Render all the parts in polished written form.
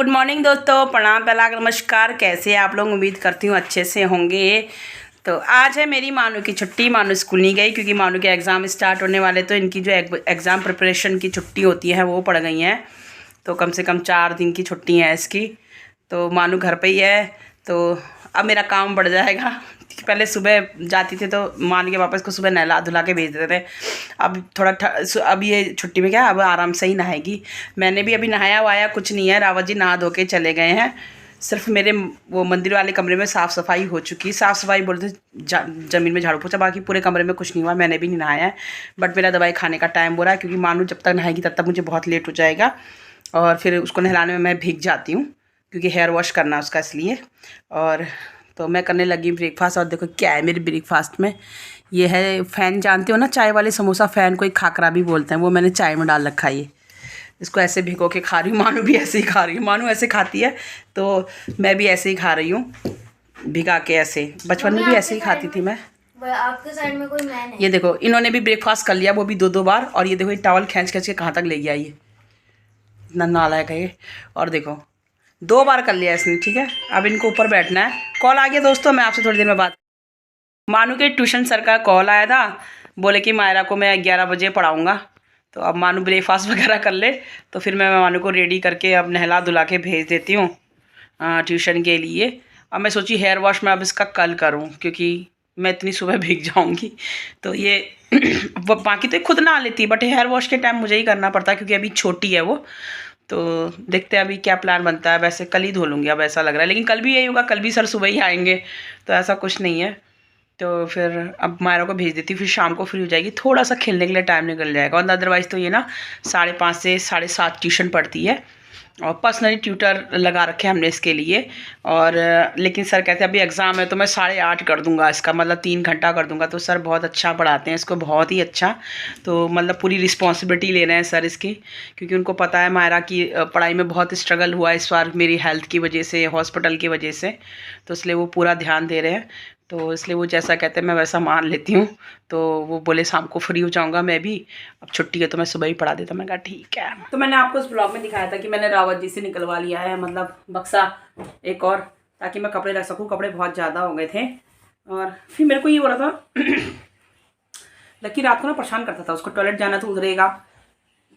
Good morning दोस्तों, प्रणाम, पहला नमस्कार। कैसे हैं आप लोग? उम्मीद करती हूँ अच्छे से होंगे। तो आज है मेरी मानू की छुट्टी। मानू स्कूल नहीं गई क्योंकि मानू के एग्ज़ाम स्टार्ट होने वाले, तो इनकी जो एग्ज़ाम प्रिपरेशन की छुट्टी होती है वो पड़ गई हैं। तो कम से कम 4 दिन की छुट्टी है इसकी। तो मानू घर पे ही है। तो अब मेरा काम बढ़ जाएगा। पहले सुबह जाती थी तो मान के वापस को सुबह नहला धुला के भेज देते थे। अब थोड़ा अब ये छुट्टी में क्या, अब आराम से ही नहाएगी। मैंने भी अभी नहाया वाया कुछ नहीं है। रावत जी नहा धो के चले गए हैं। सिर्फ मेरे वो मंदिर वाले कमरे में साफ़ सफाई हो चुकी है। साफ़ सफाई बोलते ज़मीन में झाड़ू पोछा, बाकी पूरे कमरे में कुछ नहीं हुआ। मैंने भी नहीं नहाया है। बट मेरा दवाई खाने का टाइम हो रहा है क्योंकि मानू जब तक नहाएगी तब तक मुझे बहुत लेट हो जाएगा। और फिर उसको नहलाने में मैं भीग जाती हूँ क्योंकि हेयर वॉश करना उसका, इसलिए। और तो मैं करने लगी ब्रेकफास्ट। और देखो क्या है मेरे ब्रेकफास्ट में। ये है फ़ैन, जानते हो ना, चाय वाले समोसा फ़ैन, कोई खाकरा भी बोलते हैं, वो मैंने चाय में डाल रखा है। ये इसको ऐसे भिगो के खा रही हूँ। मानू भी ऐसे ही खा रही हूँ। मानू ऐसे खाती है तो मैं भी ऐसे ही खा रही हूँ, भिगा के ऐसे। बचपन में भी ऐसे ही खाती थी मैं। आपके साइड में कोई मैन है? ये देखो इन्होंने भी ब्रेकफास्ट कर लिया, वो भी 2-2 बार। और ये देखो ये टॉवल खींच खींच के कहाँ तक ले गया, ये इतना नालायक है ये। और देखो 2 बार कर लिया इसने। ठीक है, अब इनको ऊपर बैठना है। कॉल आ गया दोस्तों, मैं आपसे थोड़ी देर में बात। मानू के ट्यूशन सर का कॉल आया था, बोले कि मायरा को मैं 11 बजे पढ़ाऊँगा। तो अब मानू ब्रेकफास्ट वगैरह कर ले तो फिर मैं मानू को रेडी करके अब नहला धुला के भेज देती हूँ ट्यूशन के लिए। अब मैं सोची हेयर वॉश मैं अब इसका कल करूँ क्योंकि मैं इतनी सुबह भीग जाऊँगी। तो ये वो बाकी तो खुद नहा लेती, बट हेयर वॉश के टाइम मुझे ही करना पड़ता है क्योंकि अभी छोटी है वो। तो देखते हैं अभी क्या प्लान बनता है। वैसे कल ही धो लूँगी अब ऐसा लग रहा है, लेकिन कल भी यही होगा, कल भी सर सुबह ही आएंगे, तो ऐसा कुछ नहीं है। तो फिर अब मायरा को भेज देती, फिर शाम को फ्री हो जाएगी, थोड़ा सा खेलने के लिए टाइम निकल जाएगा। और अदरवाइज़ तो ये ना 5:30 से 7:30 ट्यूशन पढ़ती है और पर्सनली ट्यूटर लगा रखे हैं हमने इसके लिए। और लेकिन सर कहते हैं अभी एग्ज़ाम है तो मैं 8:30 कर दूंगा इसका, मतलब 3 घंटा कर दूंगा। तो सर बहुत अच्छा पढ़ाते हैं इसको, बहुत ही अच्छा। तो मतलब पूरी रिस्पॉन्सिबिलिटी ले रहे हैं सर इसकी, क्योंकि उनको पता है मायरा की पढ़ाई में बहुत स्ट्रगल हुआ इस बार मेरी हेल्थ की वजह से, हॉस्पिटल की वजह से। तो इसलिए वो पूरा ध्यान दे रहे हैं। तो इसलिए वो जैसा कहते हैं मैं वैसा मान लेती हूँ। तो वो बोले शाम को फ्री हो जाऊँगा मैं भी, अब छुट्टी है तो मैं सुबह ही पढ़ा देता। मैं कहा ठीक है। तो मैंने आपको उस ब्लॉग में दिखाया था कि मैंने रावत जी से निकलवा लिया है, मतलब बक्सा एक और, ताकि मैं कपड़े रख सकूँ। कपड़े बहुत ज़्यादा हो गए थे। और फिर मेरे को ये हो रहा था लकी रात को ना परेशान करता था, उसको टॉयलेट जाना तो उधरेगा,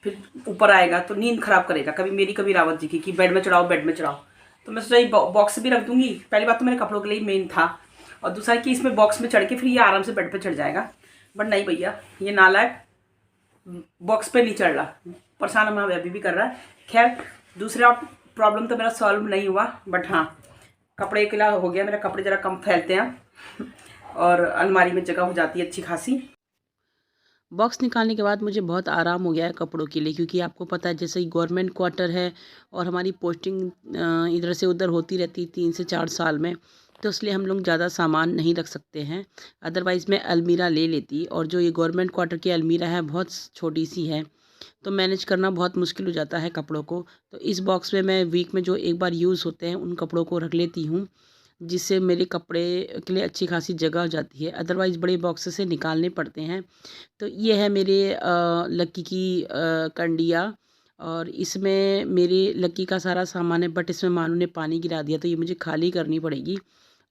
फिर ऊपर आएगा तो नींद ख़राब करेगा, कभी मेरी कभी रावत जी की, कि बेड में चढ़ाओ बेड में चढ़ाओ। तो मैं सोचा ये बॉक्स भी रख दूँगी। पहली बात तो मेरे कपड़ों के लिए मेन था, और दूसरा कि इसमें बॉक्स में चढ़ के फिर ये आराम से बेड पे चढ़ जाएगा। बट नहीं भैया, ये नालायक बॉक्स पे नहीं चढ़ रहा, परेशान हमें अभी भी कर रहा है। खैर दूसरा प्रॉब्लम तो मेरा सॉल्व नहीं हुआ, बट हाँ कपड़े के लिए हो गया मेरा। कपड़े ज़रा कम फैलते हैं और अलमारी में जगह हो जाती है अच्छी खासी। बॉक्स निकालने के बाद मुझे बहुत आराम हो गया है कपड़ों के लिए, क्योंकि आपको पता है जैसे गवर्नमेंट क्वार्टर है और हमारी पोस्टिंग इधर से उधर होती रहती 3 से 4 साल में, तो इसलिए हम लोग ज़्यादा सामान नहीं रख सकते हैं। अदरवाइज़ मैं अलमीरा ले लेती, और जो ये गवर्नमेंट क्वार्टर की अलमीरा है बहुत छोटी सी है, तो मैनेज करना बहुत मुश्किल हो जाता है कपड़ों को। तो इस बॉक्स में मैं वीक में जो एक बार यूज़ होते हैं उन कपड़ों को रख लेती हूँ, जिससे मेरे कपड़े के लिए अच्छी खासी जगह हो जाती है। अदरवाइज़ बड़े बॉक्स से निकालने पड़ते हैं। तो ये है मेरे लक्की की कंडिया, और इसमें मेरे लक्की का सारा सामान है, बट इसमें मानू ने पानी गिरा दिया तो ये मुझे खाली करनी पड़ेगी,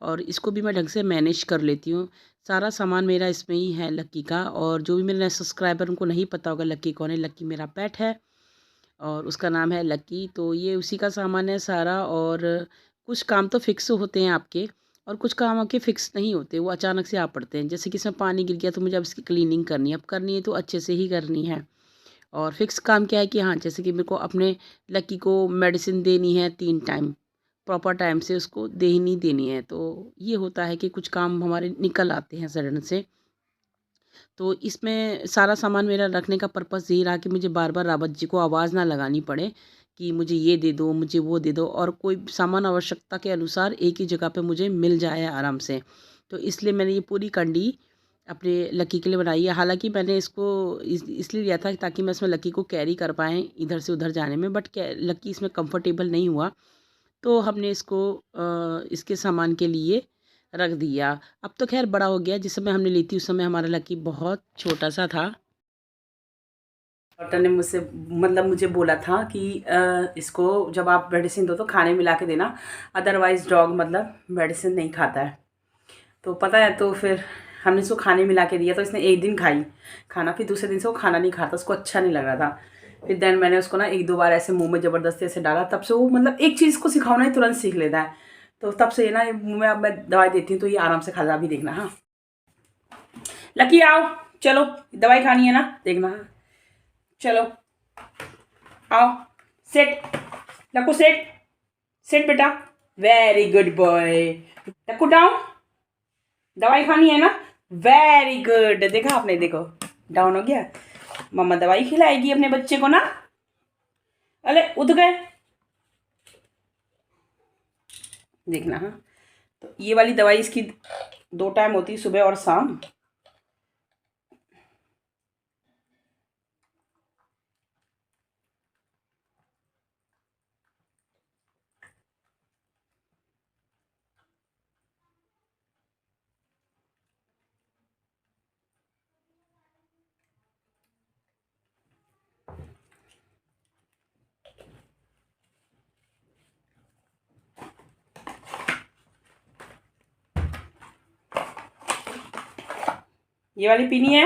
और इसको भी मैं ढंग से मैनेज कर लेती हूँ। सारा सामान मेरा इसमें ही है लक्की का। और जो भी मेरे सब्सक्राइबर उनको नहीं पता होगा लक्की कौन है, लक्की मेरा पेट है और उसका नाम है लक्की। तो ये उसी का सामान है सारा। और कुछ काम तो फिक्स होते हैं आपके, और कुछ काम आपके फिक्स नहीं होते, वो अचानक से आ पड़ते हैं। जैसे कि इसमें पानी गिर गया तो मुझे अब इसकी क्लीनिंग करनी है, अब करनी है तो अच्छे से ही करनी है। और फिक्स काम क्या है कि हाँ, जैसे कि मेरे को अपने लक्की को मेडिसिन देनी है 3 टाइम, प्रॉपर टाइम से उसको देनी देनी है। तो ये होता है कि कुछ काम हमारे निकल आते हैं सडन से। तो इसमें सारा सामान मेरा रखने का पर्पज़ यही रहा कि मुझे बार बार रावत जी को आवाज़ ना लगानी पड़े कि मुझे ये दे दो, मुझे वो दे दो, और कोई सामान आवश्यकता के अनुसार एक ही जगह पे मुझे मिल जाए आराम से। तो इसलिए मैंने ये पूरी कंडी अपने लकी के लिए बनाई है। हालांकि मैंने इसको इसलिए लिया था ताकि मैं इसमें लकी को कैरी कर पाएँ इधर से उधर जाने में, बट लकी इसमें कंफर्टेबल नहीं हुआ, तो हमने इसको इसके सामान के लिए रख दिया। अब तो खैर बड़ा हो गया, जिस समय हमने ली थी उस समय हमारा लकी बहुत छोटा सा था। डॉक्टर ने मुझसे मतलब मुझे बोला था कि इसको जब आप मेडिसिन दो तो खाने मिला के देना, अदरवाइज़ डॉग मतलब मेडिसिन नहीं खाता है। तो पता है, तो फिर हमने इसको खाने मिला के दिया, तो इसने एक दिन खाई खाना, फिर दूसरे दिन से वो खाना नहीं खाता, उसको अच्छा नहीं लग रहा था। फिर देन मैंने उसको ना एक दो बार ऐसे मुंह में ज़बरदस्ती ऐसे डाला, तब से वो मतलब एक चीज़ को सिखाओ ना ही तुरंत सीख लेता है। तो तब से ये ना मुँह में अब मैं दवाई देती हूँ तो ये आराम से खाता भी, देखना। हाँ लकी आओ, चलो दवाई खानी है ना, देखना। हाँ चलो आओ, सेट लक्कू, सेट सेट बेटा, very good boy. Lakku down, दवाई खानी है ना, वेरी गुड। देखा आपने, देखो डाउन हो गया। मम्मा दवाई खिलाएगी अपने बच्चे को ना। अरे उठ गए, देखना। हाँ तो ये वाली दवाई इसकी 2 टाइम होती है, सुबह और शाम। ये वाली पीनी है।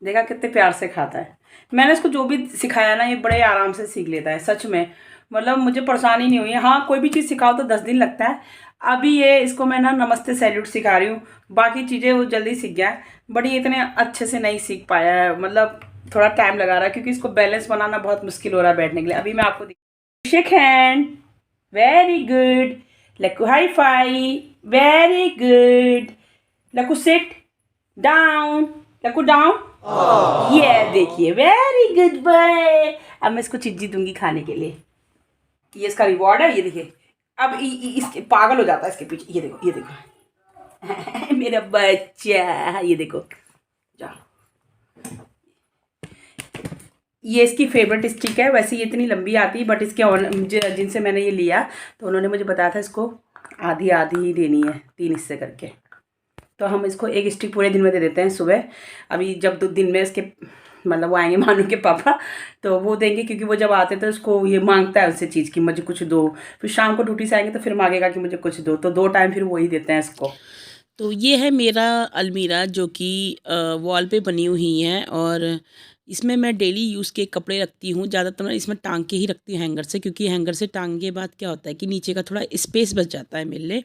देखा कितने प्यार से खाता है। मैंने इसको जो भी सिखाया ना, ये बड़े आराम से सीख लेता है सच में। मतलब मुझे परेशानी नहीं हुई है। हाँ कोई भी चीज़ सिखाओ तो 10 दिन लगता है। अभी ये इसको मैं ना नमस्ते सैल्यूट सिखा रही हूँ, बाकी चीज़ें वो जल्दी सीख गया है, बट ये इतने अच्छे से नहीं सीख पाया है। मतलब थोड़ा टाइम लगा रहा है, क्योंकि इसको बैलेंस बनाना बहुत मुश्किल हो रहा है बैठने के लिए। अभी मैं आपको shake hand, very good. Lakku hi fi, very good. Lakku sit down, Lakku down. ये देखिए, वेरी गुड बॉय। अब मैं इसको चीज़ी दूंगी खाने के लिए, ये इसका रिवॉर्ड है। ये देखिए, अब इसके पागल हो जाता है इसके पीछे। ये देखो, ये देखो मेरा बच्चा, ये देखो जाओ। ये इसकी फेवरेट स्टिक है। वैसे ये इतनी लंबी आती है, बट इसके जिनसे मैंने ये लिया तो उन्होंने मुझे बताया था इसको आधी आधी ही देनी है, 3 हिस्से करके। तो हम इसको एक स्टिक पूरे दिन में दे देते हैं सुबह। अभी जब 2 दिन में इसके मतलब वो आएंगे मानू के पापा, तो वो देंगे, क्योंकि वो जब आते तो उसको ये मांगता है उससे चीज़ की मुझे कुछ दो। फिर शाम को ड्यूटी से आएंगे तो फिर मांगेगा कि मुझे कुछ दो, तो 2 टाइम फिर वही देते हैं इसको। तो ये है मेरा अलमीरा, जो कि वॉल पे बनी हुई है, और इसमें मैं डेली यूज़ के कपड़े रखती हूँ। ज़्यादातर मैं इसमें टांग के ही रखती हूँ हैंगर से, क्योंकि हैंगर से टांगने के बाद क्या होता है कि नीचे का थोड़ा स्पेस बच जाता है मेरे लिए।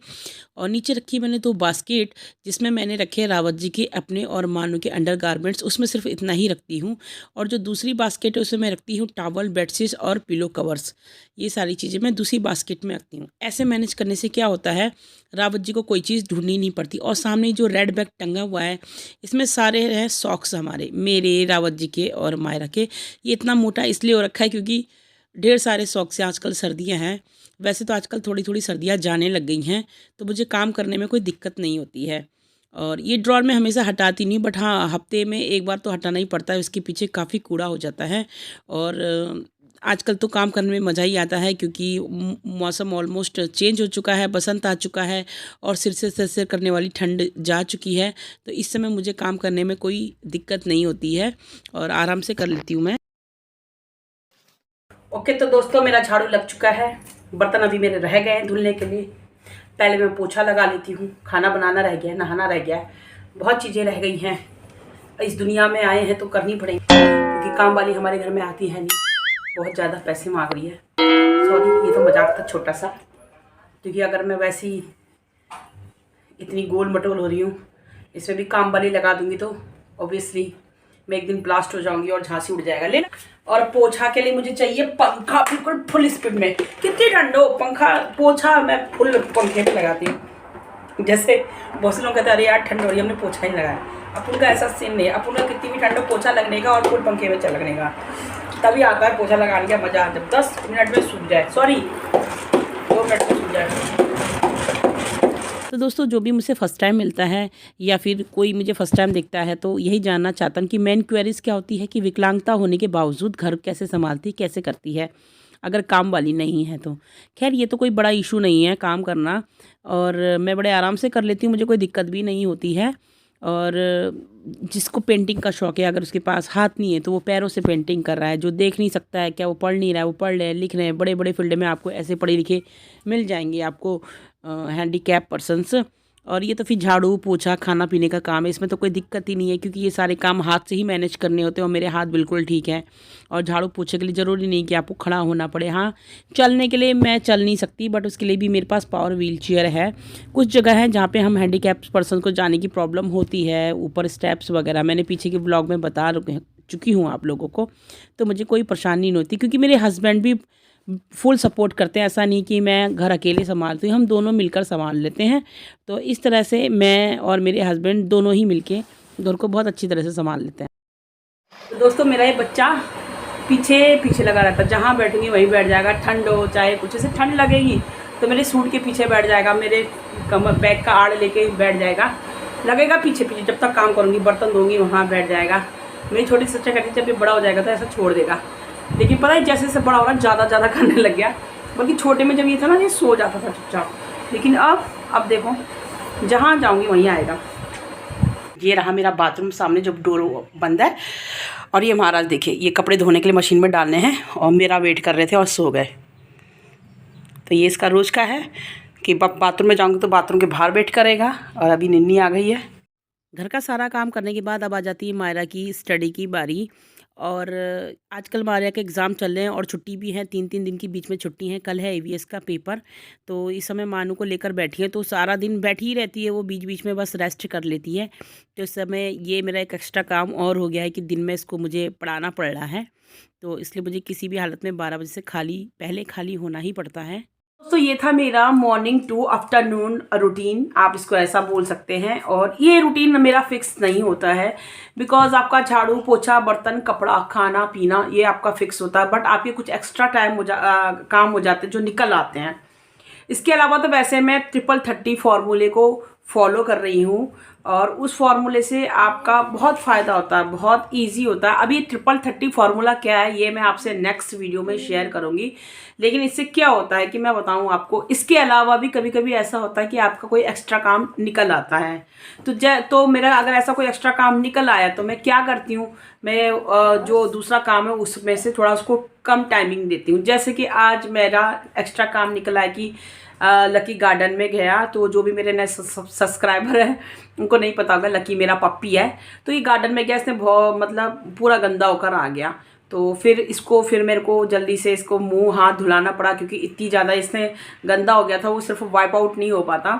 और नीचे रखी मैंने 2 बास्केट, जिसमें मैंने रखे रावत जी के अपने और मानू के अंडर गारमेंट्स, उसमें सिर्फ इतना ही रखती हूँ। और जो दूसरी बास्केट है उसमें मैं रखती हूँ टॉवल, बेडशीट्स और पिलो कवर्स। ये सारी चीज़ें मैं दूसरी बास्केट में रखती हूँ। ऐसे मैनेज करने से क्या होता है, रावत जी को कोई चीज़ ढूंढनी नहीं पड़ती। और सामने जो रेड बैग टंगा हुआ है, इसमें सारे हैं सॉक्स, हमारे, मेरे, रावत जी के और मायरा के। ये इतना मोटा इसलिए हो रखा है क्योंकि ढेर सारे सॉक्स हैं। आजकल सर्दियां हैं, वैसे तो आजकल थोड़ी थोड़ी सर्दियां जाने लग गई हैं, तो मुझे काम करने में कोई दिक्कत नहीं होती है। और ये ड्रॉर में हमेशा हटाती नहीं, बट हाँ हफ्ते में एक बार तो हटाना ही पड़ता है, इसके पीछे काफ़ी कूड़ा हो जाता है। और आजकल तो काम करने में मज़ा ही आता है, क्योंकि मौसम ऑलमोस्ट चेंज हो चुका है, बसंत आ चुका है और सिर से सिर करने वाली ठंड जा चुकी है। तो इस समय मुझे काम करने में कोई दिक्कत नहीं होती है और आराम से कर लेती हूँ मैं। ओके तो दोस्तों, मेरा झाड़ू लग चुका है, बर्तन अभी मेरे रह गए हैं धुलने के लिए। पहले मैं पोछा लगा लेती हूँ, खाना बनाना रह गया है, नहाना रह गया है, बहुत चीज़ें रह गई हैं। इस दुनिया में आए हैं तो करनी पड़ेगी, क्योंकि काम वाली हमारे घर में आती है नहीं, बहुत ज़्यादा पैसे मांग रही है। सॉरी, ये तो मजाक था छोटा सा, क्योंकि अगर मैं वैसी इतनी गोल मटोल हो रही हूँ, इसमें भी काम वाली लगा दूँगी तो ऑब्वियसली मैं एक दिन ब्लास्ट हो जाऊंगी और झांसी उड़ जाएगा लेना। और पोछा के लिए मुझे चाहिए पंखा, बिल्कुल फुल स्पीड में। कितनी ठंड हो, पंखा पोछा मैं फुल पंखे पे लगाती हूँ। जैसे बहुत से लोग कहते हैं अरे यार ठंड हो रही है, हमने पोछा ही लगाया। अपन का ऐसा सीन नहीं है, अपन का कितनी भी ठंड हो पोछा लगने का और फुल पंखे में लगने का, तभी आता है पोछा लगाने का मजा। जब 10 मिनट में सूख जाए, सॉरी 2 मिनट में सूख जाए। तो दोस्तों जो भी मुझसे फ़र्स्ट टाइम मिलता है या फिर कोई मुझे फ़र्स्ट टाइम देखता है तो यही जानना चाहता हूँ कि मेन क्वेरीज़ क्या होती है कि विकलांगता होने के बावजूद घर कैसे संभालती, कैसे करती है अगर काम वाली नहीं है तो। खैर ये तो कोई बड़ा इशू नहीं है काम करना, और मैं बड़े आराम से कर लेती हूँ, मुझे कोई दिक्कत भी नहीं होती है। और जिसको पेंटिंग का शौक़ है, अगर उसके पास हाथ नहीं है तो वो पैरों से पेंटिंग कर रहा है। जो देख नहीं सकता है, क्या वो पढ़ नहीं रहा है, वो पढ़ रहे हैं, लिख रहे हैं। बड़े बड़े फील्ड में आपको ऐसे पढ़े लिखे मिल जाएंगे आपको, हैंडीकैप पर्सन्स। और ये तो फिर झाड़ू पोछा खाना पीने का काम है, इसमें तो कोई दिक्कत ही नहीं है क्योंकि ये सारे काम हाथ से ही मैनेज करने होते हैं और मेरे हाथ बिल्कुल ठीक है। और झाड़ू पोछे के लिए ज़रूरी नहीं कि आपको खड़ा होना पड़े। हाँ, चलने के लिए मैं चल नहीं सकती, बट उसके लिए भी मेरे पास पावर व्हील चेयर है। कुछ जगह है जहाँ पे हम हैंडीकैप पर्सन को जाने की प्रॉब्लम होती है, ऊपर स्टेप्स वगैरह, मैंने पीछे के ब्लॉग में बता चुकी हूँ आप लोगों को, तो मुझे कोई परेशानी नहीं होती क्योंकि मेरे हस्बैंड भी फुल सपोर्ट करते हैं। ऐसा नहीं कि मैं घर अकेले संभालती हूँ, हम दोनों मिलकर संभाल लेते हैं। तो इस तरह से मैं और मेरे हस्बैंड दोनों ही मिलके घर को बहुत अच्छी तरह से संभाल लेते हैं। तो दोस्तों मेरा ये बच्चा पीछे पीछे लगा रहता है, जहाँ बैठूंगी वहीं बैठ जाएगा। ठंड हो चाहे कुछ, ऐसे ठंड लगेगी तो मेरे सूट के पीछे बैठ जाएगा, मेरे कमर बैग का आड़ लेके बैठ जाएगा, लगेगा पीछे पीछे। जब तक काम करूँगी, बर्तन धोंगी, वहाँ बैठ जाएगा। मेरी छोटी सिस्टर कहती है जब ये बड़ा हो जाएगा तो ऐसा छोड़ देगा, लेकिन पता है जैसे जैसे बड़ा हो रहा है ज़्यादा करने लग गया। बल्कि छोटे में जब ये था ना, ये सो जाता था चुपचाप, लेकिन अब देखो जहाँ जाऊँगी वहीं आएगा। ये रहा मेरा बाथरूम सामने जो डोर बंद है, और ये महाराज देखिए ये कपड़े धोने के लिए मशीन में डालने हैं और मेरा वेट कर रहे थे और सो गए। तो ये इसका रोज़ का है कि बाथरूम में जाऊँगी तो बाथरूम के बाहर वेट करेगा। और अभी निन्नी आ गई है। घर का सारा काम करने के बाद अब आ जाती है मायरा की स्टडी की बारी। और आजकल मायरा के एग्ज़ाम चल रहे हैं और छुट्टी भी है, 3-3 दिन के बीच में छुट्टी है। कल है EVS का पेपर, तो इस समय मानू को लेकर बैठी है, तो सारा दिन बैठी ही रहती है वो, बीच बीच में बस रेस्ट कर लेती है। तो इस समय ये मेरा एक एक्स्ट्रा काम और हो गया है कि दिन में इसको मुझे पढ़ाना पड़ रहा है, तो इसलिए मुझे किसी भी हालत में 12 बजे से पहले खाली होना ही पड़ता है। तो ये था मेरा मॉर्निंग टू आफ्टरनून रूटीन, आप इसको ऐसा बोल सकते हैं। और ये रूटीन मेरा फिक्स नहीं होता है, बिकॉज आपका झाड़ू पोछा बर्तन कपड़ा खाना पीना ये आपका फिक्स होता है, बट आपके कुछ एक्स्ट्रा काम हो जाते हैं जो निकल आते हैं। इसके अलावा तो वैसे मैं 30-30 फार्मूले को फॉलो कर रही हूँ, और उस फार्मूले से आपका बहुत फ़ायदा होता है, बहुत इजी होता है। अभी 30-30 फार्मूला क्या है ये मैं आपसे नेक्स्ट वीडियो में शेयर करूँगी, लेकिन इससे क्या होता है कि मैं बताऊँ आपको। इसके अलावा भी कभी कभी ऐसा होता है कि आपका कोई एक्स्ट्रा काम निकल आता है, तो मेरा अगर ऐसा कोई एक्स्ट्रा काम निकल आया तो मैं क्या करती हूँ, मैं जो दूसरा काम है उसमें से थोड़ा उसको कम टाइमिंग देती हूँ। जैसे कि आज मेरा एक्स्ट्रा काम निकला है कि लकी गार्डन में गया, तो जो भी मेरे नए सब्सक्राइबर हैं उनको नहीं पता होगा, लकी मेरा पप्पी है। तो ये गार्डन में गया, इसने बहुत मतलब पूरा गंदा होकर आ गया, तो फिर मेरे को जल्दी से इसको मुंह हाथ धुलाना पड़ा क्योंकि इतनी ज़्यादा इसने गंदा हो गया था, वो सिर्फ वाइप आउट नहीं हो पाता।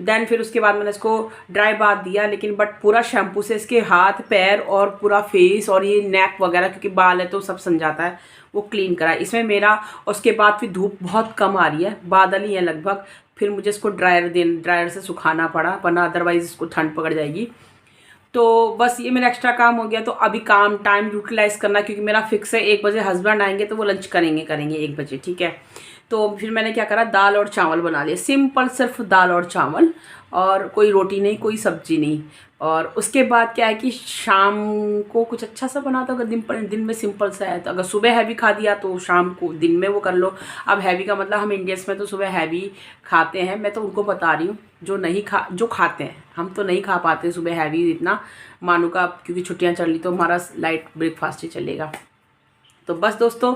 देन फिर उसके बाद मैंने इसको ड्राई बाथ दिया, लेकिन बट पूरा शैम्पू से इसके हाथ पैर और पूरा फेस और ये नेक वगैरह, क्योंकि बाल है तो सब सन जाता है, वो क्लीन करा इसमें मेरा। उसके बाद फिर धूप बहुत कम आ रही है, बादल ही है लगभग, फिर मुझे इसको ड्रायर से सुखाना पड़ा, वरना अदरवाइज़ इसको ठंड पकड़ जाएगी। तो बस ये मेरा एक्स्ट्रा काम हो गया। तो अभी काम टाइम यूटिलाइज़ करना, क्योंकि मेरा फिक्स है 1 बजे हस्बैंड आएंगे तो वो लंच करेंगे 1 बजे, ठीक है। तो फिर मैंने क्या करा, दाल और चावल बना लिए, सिंपल, सिर्फ दाल और चावल, और कोई रोटी नहीं, कोई सब्जी नहीं। और उसके बाद क्या है कि शाम को कुछ अच्छा सा बना दो, अगर दिन में सिंपल सा है। तो अगर सुबह हैवी खा दिया तो शाम को दिन में वो कर लो। अब हैवी का मतलब हम इंडियंस में तो सुबह हैवी खाते हैं, मैं तो उनको बता रही हूँ जो खाते हैं, हम तो नहीं खा पाते सुबह हैवी इतना। मानू का क्योंकि छुट्टियाँ चल रही तो हमारा लाइट ब्रेकफास्ट ही चलेगा। तो बस दोस्तों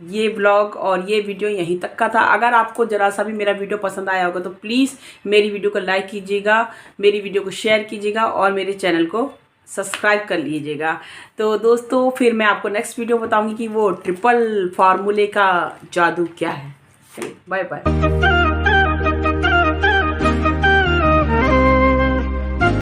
ये व्लॉग और ये वीडियो यहीं तक का था। अगर आपको ज़रा सा भी मेरा वीडियो पसंद आया होगा तो प्लीज़ मेरी वीडियो को लाइक कीजिएगा, मेरी वीडियो को शेयर कीजिएगा और मेरे चैनल को सब्सक्राइब कर लीजिएगा। तो दोस्तों फिर मैं आपको नेक्स्ट वीडियो बताऊंगी कि वो ट्रिपल फार्मूले का जादू क्या है। चलिए बाय बाय।